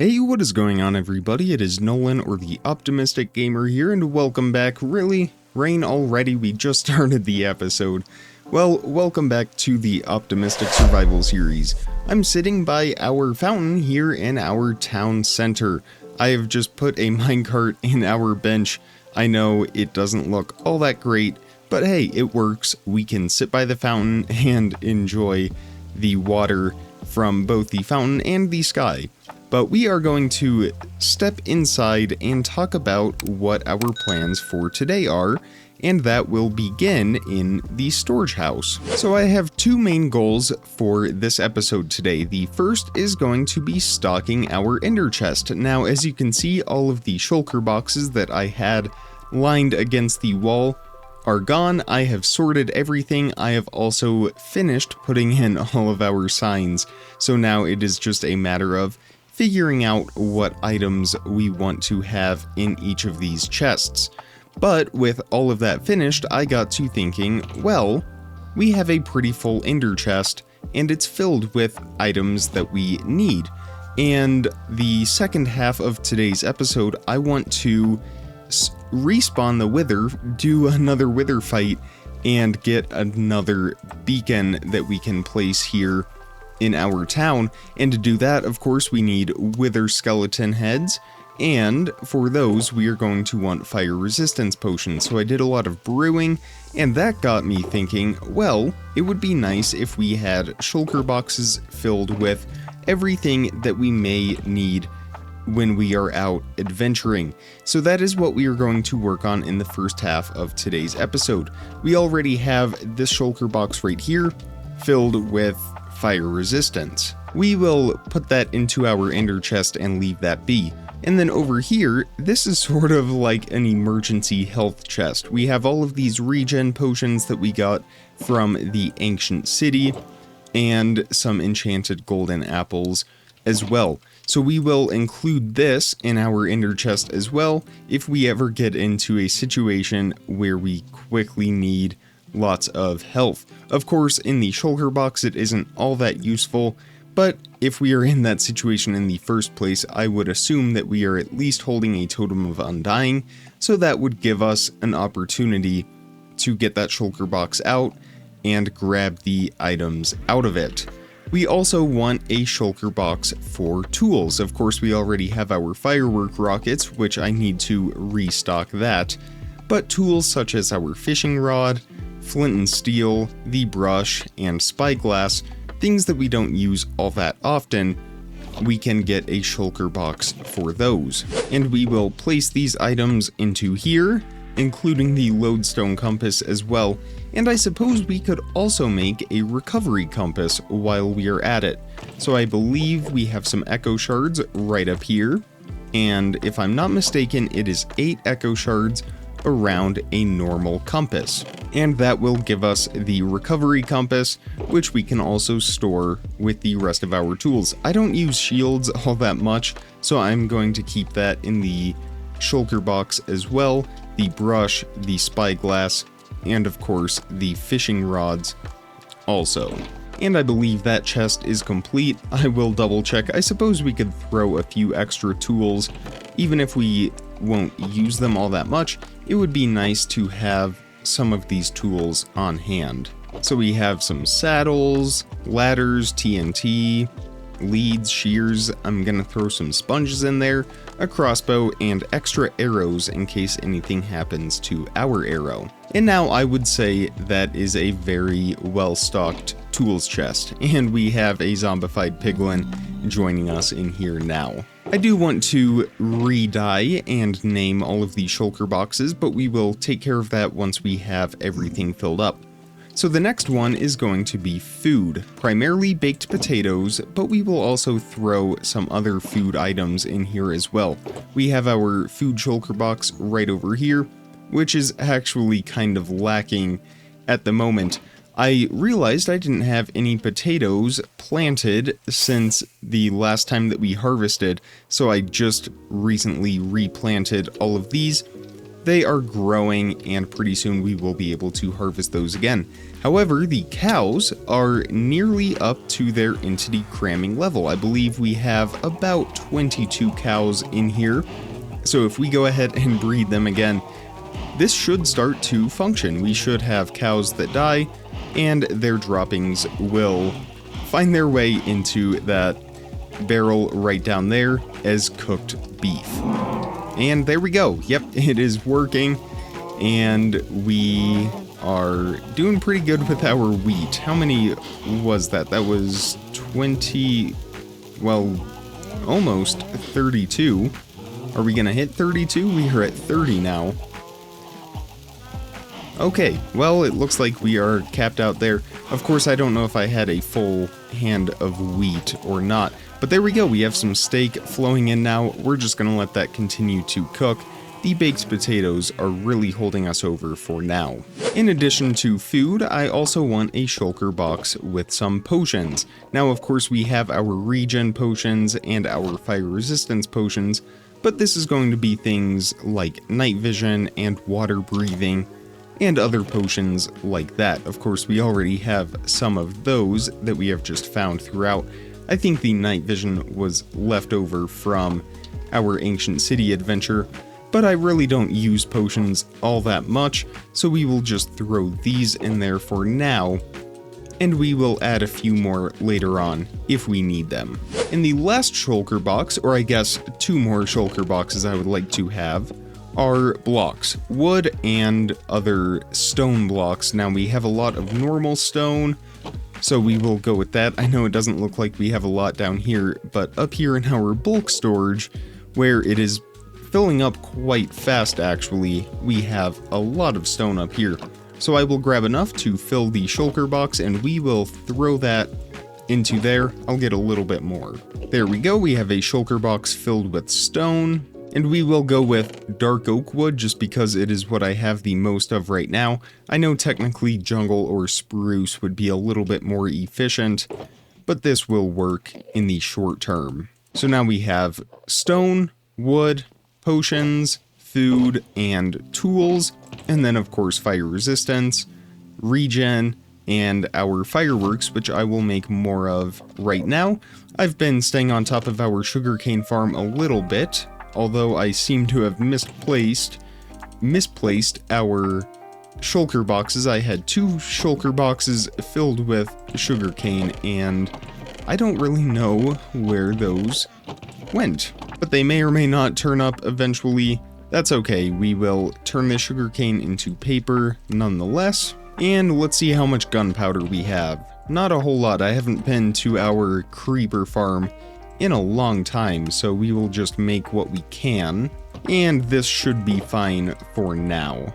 Hey, what is going on everybody? It is Nolan, or the Optimistic Gamer here, and welcome back. Really? Rain already? We just started the episode. Well, welcome back to the Optimistic Survival Series. I'm sitting by our fountain here in our town center. I have just put a minecart in our bench. I know it doesn't look all that great, but hey, it works. We can sit by the fountain and enjoy the water from both the fountain and the sky. But we are going to step inside and talk about what our plans for today are, and that will begin in the storage house. So I have two main goals for this episode today. The first is going to be stocking our ender chest. Now, as you can see, all of the shulker boxes that I had lined against the wall are gone. I have sorted everything. I have also finished putting in all of our signs. So now it is just a matter of figuring out what items we want to have in each of these chests. But with all of that finished, I got to thinking, well, we have a pretty full ender chest, and it's filled with items that we need. And the second half of today's episode, I want to respawn the wither, do another wither fight, and get another beacon that we can place here in our town. And to do that, of course, we need wither skeleton heads, and for those we are going to want fire resistance potions. So I did a lot of brewing, and that got me thinking, well, it would be nice if we had shulker boxes filled with everything that we may need when we are out adventuring. So that is what we are going to work on in the first half of today's episode. We already have this shulker box right here filled with fire resistance. We will put that into our ender chest and leave that be. And then over here, this is sort of like an emergency health chest. We have all of these regen potions that we got from the ancient city, and some enchanted golden apples as well. So we will include this in our ender chest as well if we ever get into a situation where we quickly need lots of health. Of course, in the shulker box it isn't all that useful, but if we are in that situation in the first place, I would assume that we are at least holding a totem of undying, so that would give us an opportunity to get that shulker box out and grab the items out of it. We also want a shulker box for tools. Of course, we already have our firework rockets, which I need to restock that, but tools such as our fishing rod, flint and steel, the brush, and spyglass, things that we don't use all that often, we can get a shulker box for those. And we will place these items into here, including the lodestone compass as well. And I suppose we could also make a recovery compass while we are at it. So I believe we have some echo shards right up here, and if I'm not mistaken, it is 8 echo shards around a normal compass, and that will give us the recovery compass, which we can also store with the rest of our tools. I don't use shields all that much, so I'm going to keep that in the shulker box as well, the brush, the spyglass, and of course the fishing rods also. And I believe that chest is complete. I will double check. I suppose we could throw a few extra tools, even if we won't use them all that much. It would be nice to have some of these tools on hand. So we have some saddles, ladders, TNT, leads, shears. I'm gonna throw some sponges in there, a crossbow, and extra arrows in case anything happens to our arrow. And now I would say that is a very well-stocked tools chest, and we have a zombified piglin joining us in here now. I do want to re-dye and name all of the shulker boxes, but we will take care of that once we have everything filled up. So the next one is going to be food, primarily baked potatoes, but we will also throw some other food items in here as well. We have our food shulker box right over here, which is actually kind of lacking at the moment. I realized I didn't have any potatoes planted since the last time that we harvested, so I just recently replanted all of these, they are growing, and pretty soon we will be able to harvest those again. However, the cows are nearly up to their entity cramming level. I believe we have about 22 cows in here. So if we go ahead and breed them again, this should start to function. We should have cows that die, and their droppings will find their way into that barrel right down there as cooked beef. And there we go. Yep, it is working, and we are doing pretty good with our wheat. How many was that? That was 20, well, almost 32. Are we gonna hit 32? We are at 30 now. Okay, well, it looks like we are capped out there. Of course, I don't know if I had a full hand of wheat or not, but there we go. We have some steak flowing in now. We're just gonna let that continue to cook. The baked potatoes are really holding us over for now. In addition to food, I also want a shulker box with some potions. Now, of course, we have our regen potions and our fire resistance potions, but this is going to be things like night vision and water breathing, and other potions like that. Of course, we already have some of those that we have just found throughout. I think the night vision was left over from our ancient city adventure, but I really don't use potions all that much, so we will just throw these in there for now, and we will add a few more later on if we need them. In the last shulker box, or I guess 2 more shulker boxes I would like to have, are blocks, wood and other stone blocks. Now we have a lot of normal stone, so we will go with that. I know it doesn't look like we have a lot down here, but up here in our bulk storage, where it is filling up quite fast actually, we have a lot of stone up here. So I will grab enough to fill the shulker box, and we will throw that into there. I'll get a little bit more. There we go, we have a shulker box filled with stone. And we will go with dark oak wood just because it is what I have the most of right now. I know technically jungle or spruce would be a little bit more efficient, but this will work in the short term. So now we have stone, wood, potions, food, and tools, and then of course fire resistance, regen, and our fireworks, which I will make more of right now. I've been staying on top of our sugarcane farm a little bit, although I seem to have misplaced our shulker boxes. I had 2 shulker boxes filled with sugarcane, and I don't really know where those went. But they may or may not turn up eventually. That's okay, we will turn the sugarcane into paper nonetheless. And let's see how much gunpowder we have. Not a whole lot. I haven't been to our creeper farm in a long time, so we will just make what we can, and this should be fine for now.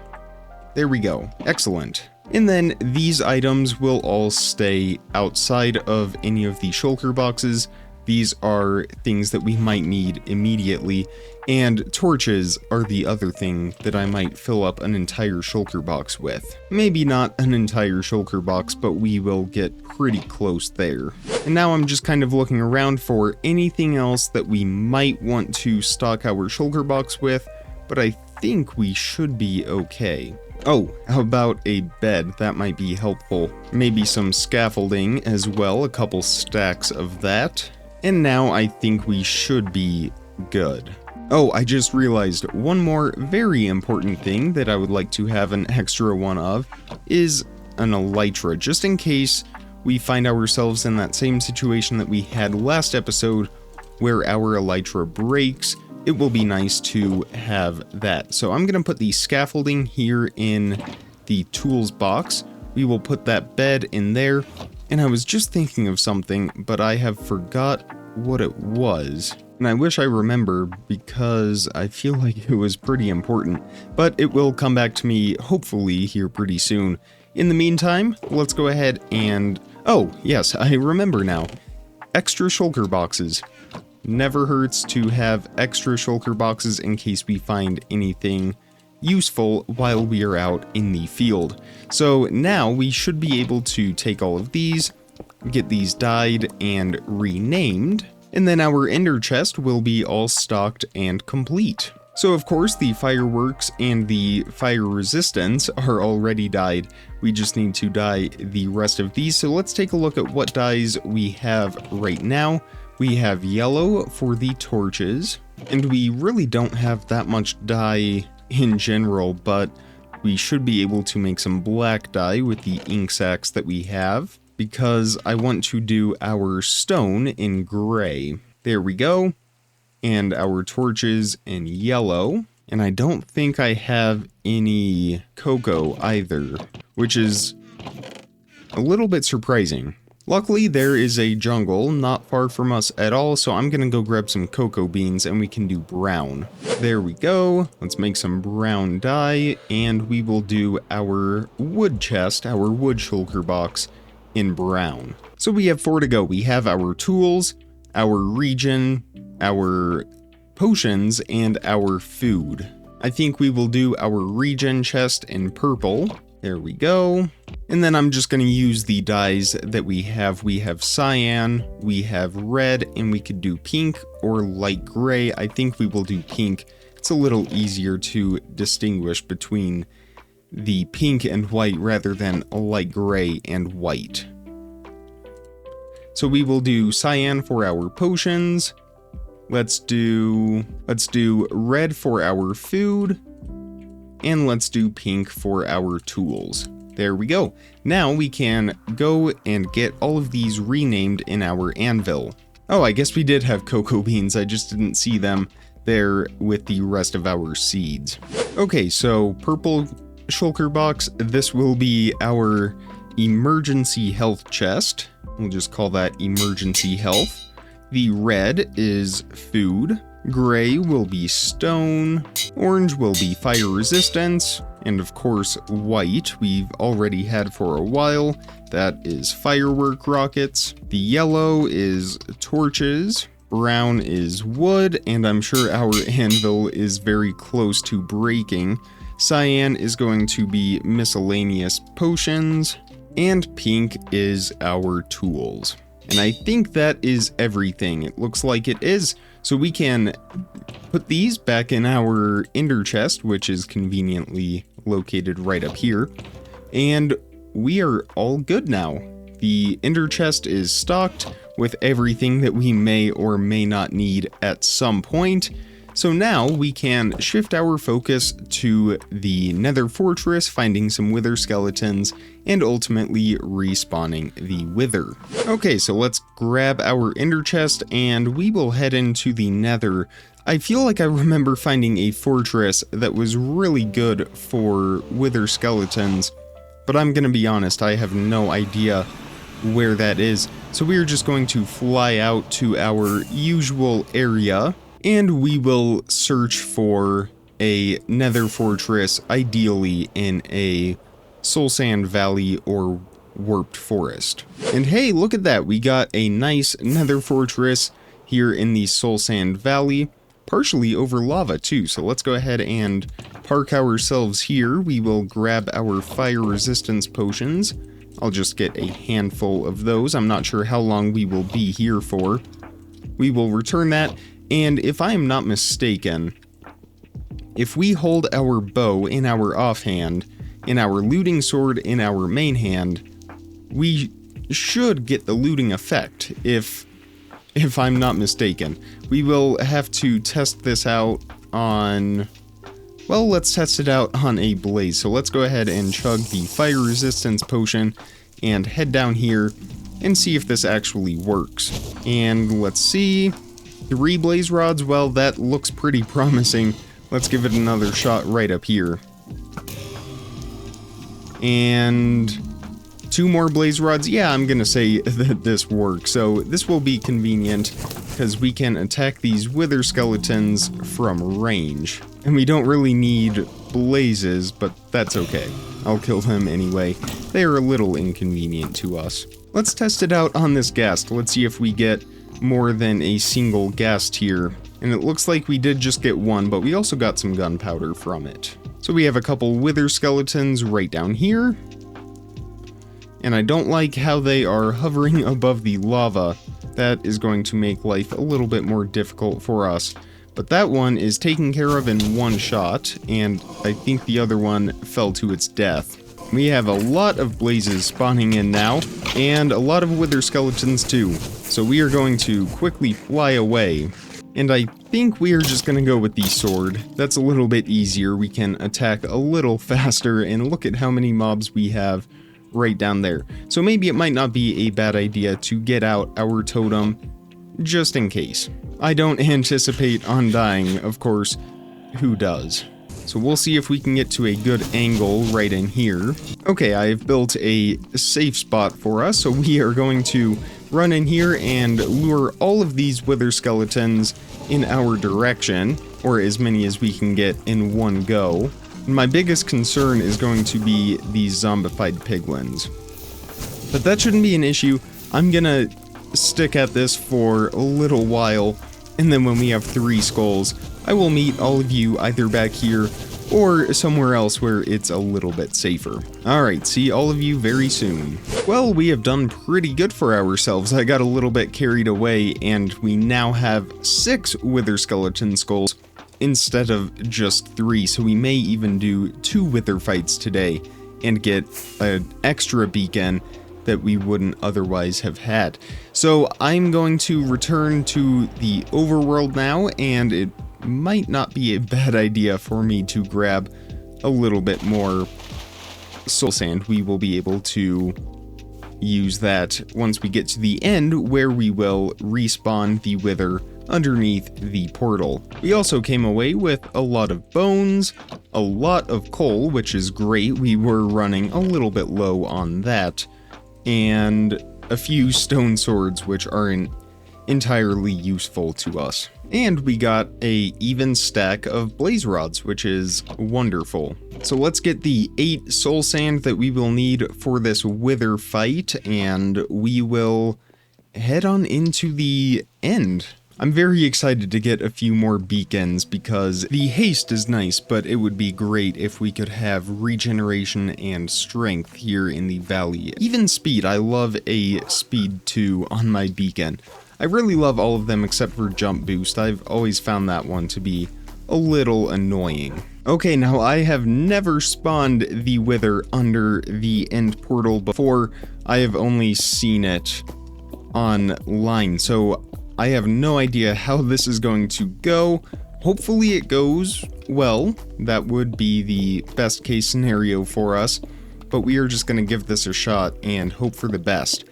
There we go. Excellent. And then these items will all stay outside of any of the shulker boxes. These are things that we might need immediately, and torches are the other thing that I might fill up an entire shulker box with. Maybe not an entire shulker box, but we will get pretty close there. And now I'm just kind of looking around for anything else that we might want to stock our shulker box with, but I think we should be okay. Oh, how about a bed? That might be helpful. Maybe some scaffolding as well, a couple stacks of that. And now I think we should be good. Oh, I just realized one more very important thing that I would like to have an extra one of is an elytra, just in case we find ourselves in that same situation that we had last episode where our elytra breaks. It will be nice to have that. So I'm going to put the scaffolding here in the tools box. We will put that bed in there. And I was just thinking of something, but I have forgot what it was. And I wish I remember because I feel like it was pretty important. But it will come back to me hopefully here pretty soon. In the meantime, let's go ahead and... Oh, yes, I remember now. Extra shulker boxes. Never hurts to have extra shulker boxes in case we find anything useful while we are out in the field. So now we should be able to take all of these, get these dyed and renamed, and then our ender chest will be all stocked and complete. So of course the fireworks and the fire resistance are already dyed. We just need to dye the rest of these. So let's take a look at what dyes we have right now. We have yellow for the torches, and we really don't have that much dye in general, but we should be able to make some black dye with the ink sacs that we have, because I want to do our stone in gray. There we go. And our torches in yellow. And I don't think I have any cocoa either, which is a little bit surprising. Luckily, there is a jungle not far from us at all, so I'm gonna go grab some cocoa beans and we can do brown. There we go. Let's make some brown dye, and we will do our wood chest, our wood shulker box in brown. So we have 4 to go. We have our tools, our region, our potions, and our food. I think we will do our regen chest in purple. There we go. And then I'm just going to use the dyes that we have. We have cyan, we have red, and we could do pink or light gray. I think we will do pink. It's a little easier to distinguish between the pink and white rather than light gray and white. So we will do cyan for our potions. Let's do red for our food, and let's do pink for our tools. There we go. Now we can go and get all of these renamed in our anvil. Oh, I guess we did have cocoa beans. I just didn't see them there with the rest of our seeds. Okay, so purple shulker box. This will be our emergency health chest. We'll just call that emergency health. The red is food, gray will be stone, orange will be fire resistance, and of course white we've already had for a while, that is firework rockets. The yellow is torches, brown is wood, and I'm sure our anvil is very close to breaking. Cyan is going to be miscellaneous potions, and pink is our tools. And I think that is everything. It looks like it is. So we can put these back in our ender chest, which is conveniently located right up here. And we are all good now. The ender chest is stocked with everything that we may or may not need at some point. So now we can shift our focus to the Nether Fortress, finding some wither skeletons, and ultimately respawning the wither. Okay, so let's grab our ender chest and we will head into the Nether. I feel like I remember finding a fortress that was really good for wither skeletons, but I'm gonna be honest, I have no idea where that is. So we are just going to fly out to our usual area, and we will search for a nether fortress, ideally in a soul sand valley or warped forest. And hey, look at that, we got a nice nether fortress here in the soul sand valley, partially over lava too. So let's go ahead and park ourselves here. We will grab our fire resistance potions. I'll just get a handful of those. I'm not sure how long we will be here for. We will return that. And if I am not mistaken, if we hold our bow in our offhand, and our looting sword in our main hand, we should get the looting effect, if I'm not mistaken. We will have to test this out on, well, let's test it out on a blaze. So let's go ahead and chug the fire resistance potion and head down here and see if this actually works. And let's see. 3 blaze rods, well, that looks pretty promising. Let's give it another shot right up here. And 2 more blaze rods. Yeah, I'm gonna say that this works. So this will be convenient because we can attack these wither skeletons from range. And we don't really need blazes, but that's okay. I'll kill them anyway. They are a little inconvenient to us. Let's test it out on this ghast. Let's see if we get more than a single ghast here. And it looks like we did just get 1, but we also got some gunpowder from it. So we have a couple wither skeletons right down here. And I don't like how they are hovering above the lava. That is going to make life a little bit more difficult for us. But that one is taken care of in one shot, and I think the other one fell to its death. We have a lot of blazes spawning in now, and a lot of wither skeletons too. So we are going to quickly fly away. And I think we are just going to go with the sword. That's a little bit easier. We can attack a little faster, and look at how many mobs we have right down there. So maybe it might not be a bad idea to get out our totem just in case. I don't anticipate on dying, of course. Who does? So we'll see if we can get to a good angle right in here. Okay, I've built a safe spot for us, so we are going to run in here and lure all of these wither skeletons in our direction, or as many as we can get in one go. My biggest concern is going to be these zombified piglins. But that shouldn't be an issue. I'm gonna stick at this for a little while, and then when we have 3 skulls, I will meet all of you either back here or somewhere else where it's a little bit safer. Alright, see all of you very soon. Well, we have done pretty good for ourselves. I got a little bit carried away, and we now have 6 wither skeleton skulls instead of just 3, so we may even do 2 wither fights today and get an extra beacon that we wouldn't otherwise have had. So I'm going to return to the overworld now, and it might not be a bad idea for me to grab a little bit more soul sand. We will be able to use that once we get to the end, where we will respawn the wither underneath the portal. We also came away with a lot of bones, a lot of coal, which is great. We were running a little bit low on that, and a few stone swords, which aren't entirely useful to us. And we got a even stack of blaze rods, which is wonderful. So let's get the 8 soul sand that we will need for this wither fight, and we will head on into the end. I'm very excited to get a few more beacons because the haste is nice, but it would be great if we could have regeneration and strength here in the valley. Even speed, I love a speed 2 on my beacon. I really love all of them except for jump boost. I've always found that one to be a little annoying. Okay, now I have never spawned the wither under the end portal before. I have only seen it online, so I have no idea how this is going to go. Hopefully it goes well. That would be the best case scenario for us, but we are just going to give this a shot and hope for the best.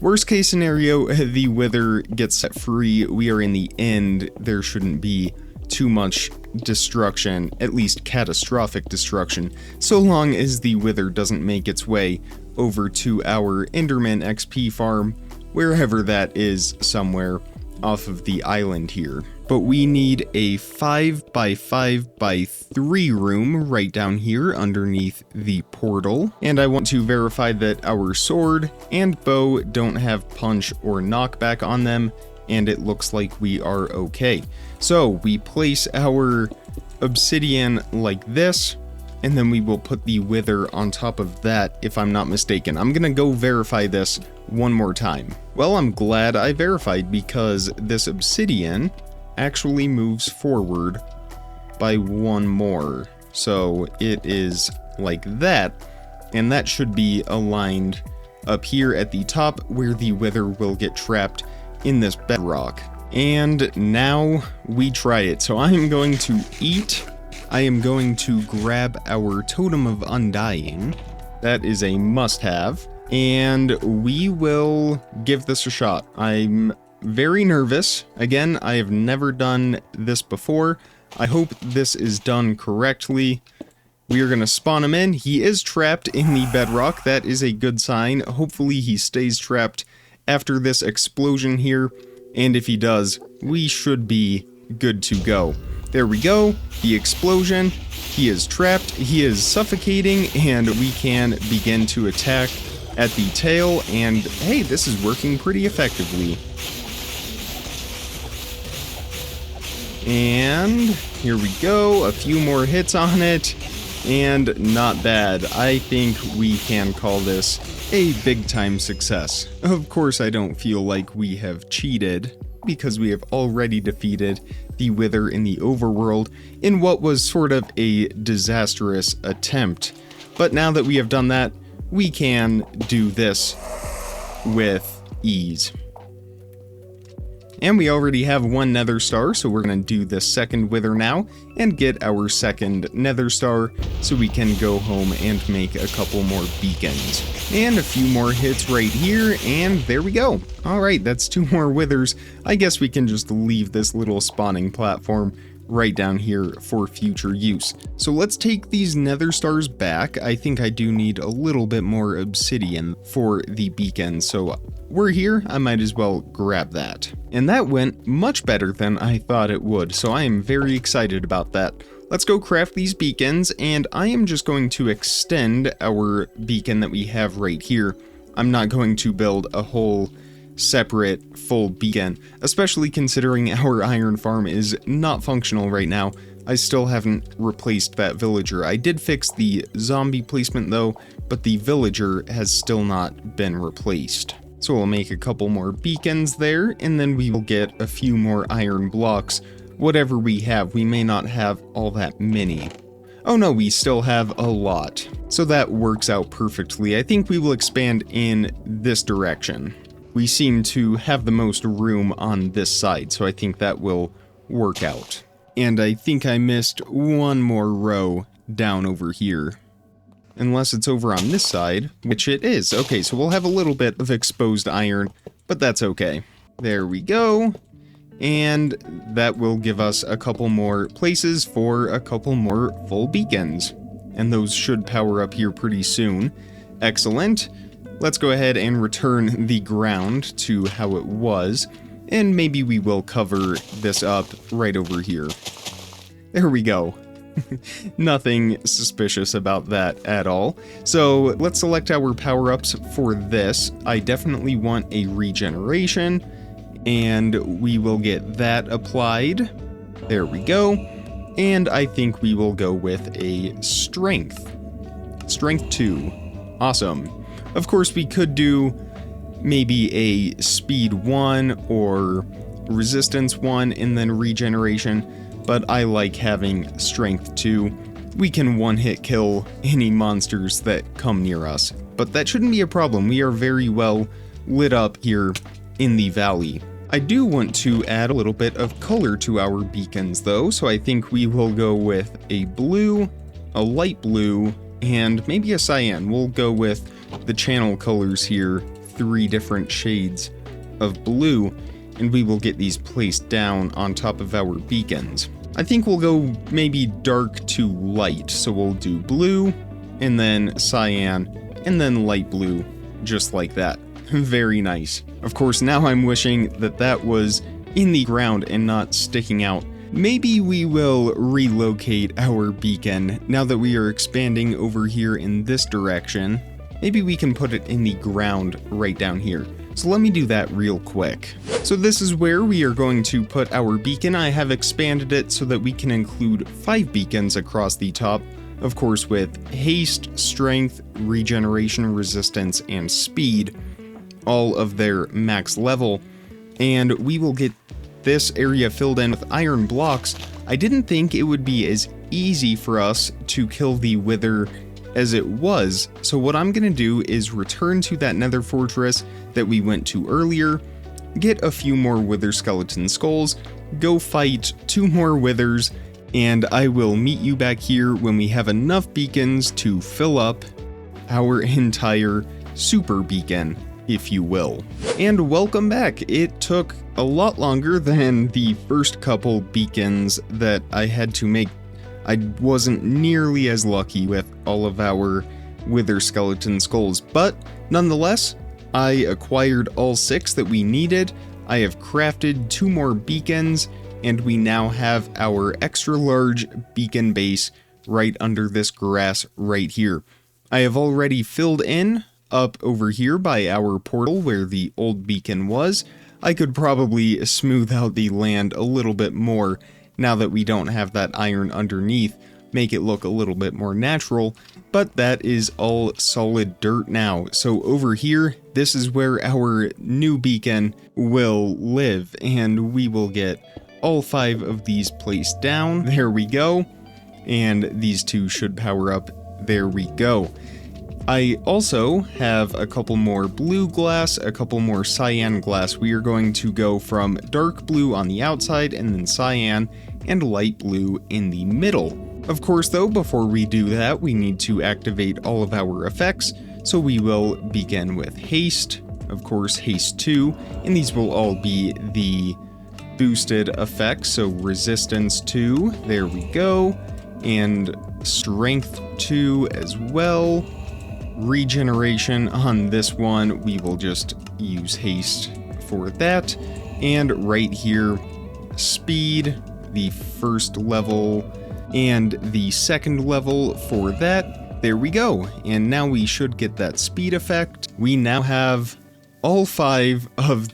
Worst case scenario, the wither gets set free. We are in the end. There shouldn't be too much destruction, at least catastrophic destruction, so long as the wither doesn't make its way over to our Enderman XP farm, wherever that is, somewhere off of the island here. But we need a 5x5x3 room right down here underneath the portal. And I want to verify that our sword and bow don't have punch or knockback on them, and it looks like we are okay. So we place our obsidian like this, and then we will put the wither on top of that, if I'm not mistaken. I'm gonna go verify this one more time. Well, I'm glad I verified, because this obsidian actually moves forward by 1 more. So it is like that, and that should be aligned up here at the top where the wither will get trapped in this bedrock. And now we try it. So I am going to eat. I am going to grab our Totem of Undying. That is a must-have. And we will give this a shot. I'm very nervous. Again, I have never done this before. I hope this is done correctly. We are going to spawn him in. He is trapped in the bedrock. That is a good sign. Hopefully he stays trapped after this explosion here. And if he does, we should be good to go. There we go. The explosion. He is trapped. He is suffocating, and we can begin to attack at the tail. And hey, this is working pretty effectively. And here we go. A few more hits on it, and not bad. I think we can call this a big time success. Of course, I don't feel like we have cheated, because we have already defeated the Wither in the overworld in what was sort of a disastrous attempt. But now that we have done that, we can do this with ease. And we already have one nether star, so we're going to do the second Wither now and get our second nether star so we can go home and make a couple more beacons. And a few more hits right here, and there we go. Alright, that's 2 more Withers. I guess we can just leave this little spawning platform right down here for future use. So let's take these nether stars back. I think I do need a little bit more obsidian for the beacon, so we're here, I might as well grab that. And that went much better than I thought it would, so I am very excited about that. Let's go craft these beacons, and I am just going to extend our beacon that we have right here. I'm not going to build a whole separate full beacon, especially considering our iron farm is not functional right now. I still haven't replaced that villager. I did fix the zombie placement though, but the villager has still not been replaced. So we'll make a couple more beacons there, and then we will get a few more iron blocks. Whatever we have, we may not have all that many. Oh no, we still have a lot. So that works out perfectly. I think we will expand in this direction. We seem to have the most room on this side, so I think that will work out. And I think I missed one more row down over here. Unless it's over on this side, which it is. Okay, so we'll have a little bit of exposed iron, but that's okay. There we go. And that will give us a couple more places for a couple more full beacons. And those should power up here pretty soon. Excellent. Let's go ahead and return the ground to how it was. And maybe we will cover this up right over here. There we go. Nothing suspicious about that at all. So let's select our power-ups for this. I definitely want a regeneration, and we will get that applied. There we go. And I think we will go with a strength. Strength 2. Awesome. Of course, we could do maybe a speed 1 or resistance 1 and then regeneration, but I like having strength 2. We can one-hit kill any monsters that come near us, but that shouldn't be a problem. We are very well lit up here in the valley. I do want to add a little bit of color to our beacons though, so I think we will go with a blue, a light blue, and maybe a cyan. We'll go with the channel colors here, 3 different shades of blue, and we will get these placed down on top of our beacons. I think we'll go maybe dark to light, so we'll do blue, and then cyan, and then light blue, just like that. Very nice. Of course, now I'm wishing that that was in the ground and not sticking out. Maybe we will relocate our beacon now that we are expanding over here in this direction. Maybe we can put it in the ground right down here. So let me do that real quick. So this is where we are going to put our beacon. I have expanded it so that we can include 5 beacons across the top, of course with haste, strength, regeneration, resistance, and speed, all of their max level. And we will get this area filled in with iron blocks. I didn't think it would be as easy for us to kill the Wither as it was, so what I'm gonna do is return to that nether fortress that we went to earlier, get a few more Wither skeleton skulls, go fight 2 more Withers, and I will meet you back here when we have enough beacons to fill up our entire super beacon, if you will. And welcome back. It took a lot longer than the first couple beacons that I had to make. I wasn't nearly as lucky with all of our Wither skeleton skulls, but nonetheless, I acquired all 6 that we needed. I have crafted 2 more beacons, and we now have our extra large beacon base right under this grass right here. I have already filled in up over here by our portal where the old beacon was. I could probably smooth out the land a little bit more now that we don't have that iron underneath, make it look a little bit more natural, but that is all solid dirt now. So over here, this is where our new beacon will live, and we will get all 5 of these placed down. There we go. And these 2 should power up. There we go. I also have a couple more blue glass, a couple more cyan glass. We are going to go from dark blue on the outside and then cyan and light blue in the middle. Of course though, before we do that, we need to activate all of our effects. So we will begin with haste, of course haste 2, and these will all be the boosted effects. So resistance 2, there we go, and strength 2 as well. Regeneration on this one, we will just use haste for that. And right here, speed, the first level and the second level for that. There we go. And now we should get that speed effect. We now have all 5 of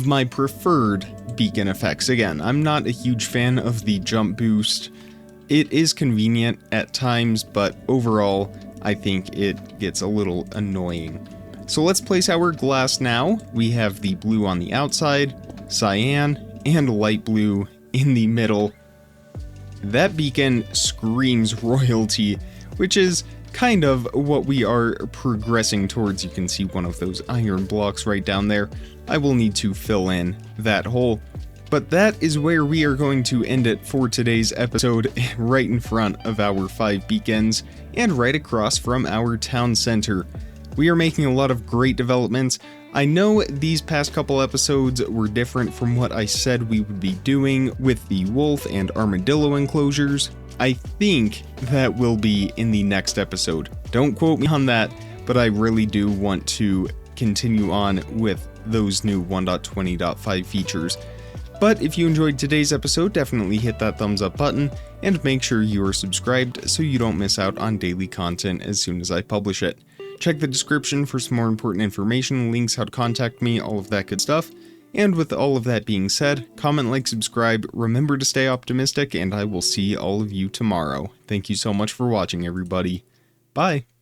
my preferred beacon effects. Again, I'm not a huge fan of the jump boost. It is convenient at times, but overall, I think it gets a little annoying. So let's place our glass now. We have the blue on the outside, cyan, and light blue in the middle. That beacon screams royalty, which is kind of what we are progressing towards. You can see one of those iron blocks right down there. I will need to fill in that hole. But that is where we are going to end it for today's episode, right in front of our 5 beacons and right across from our town center. We are making a lot of great developments. I know these past couple episodes were different from what I said we would be doing with the wolf and armadillo enclosures. I think that will be in the next episode. Don't quote me on that, but I really do want to continue on with those new 1.20.5 features. But if you enjoyed today's episode, definitely hit that thumbs up button and make sure you are subscribed so you don't miss out on daily content as soon as I publish it. Check the description for some more important information, links, how to contact me, all of that good stuff. And with all of that being said, comment, like, subscribe, remember to stay optimistic, and I will see all of you tomorrow. Thank you so much for watching, everybody. Bye!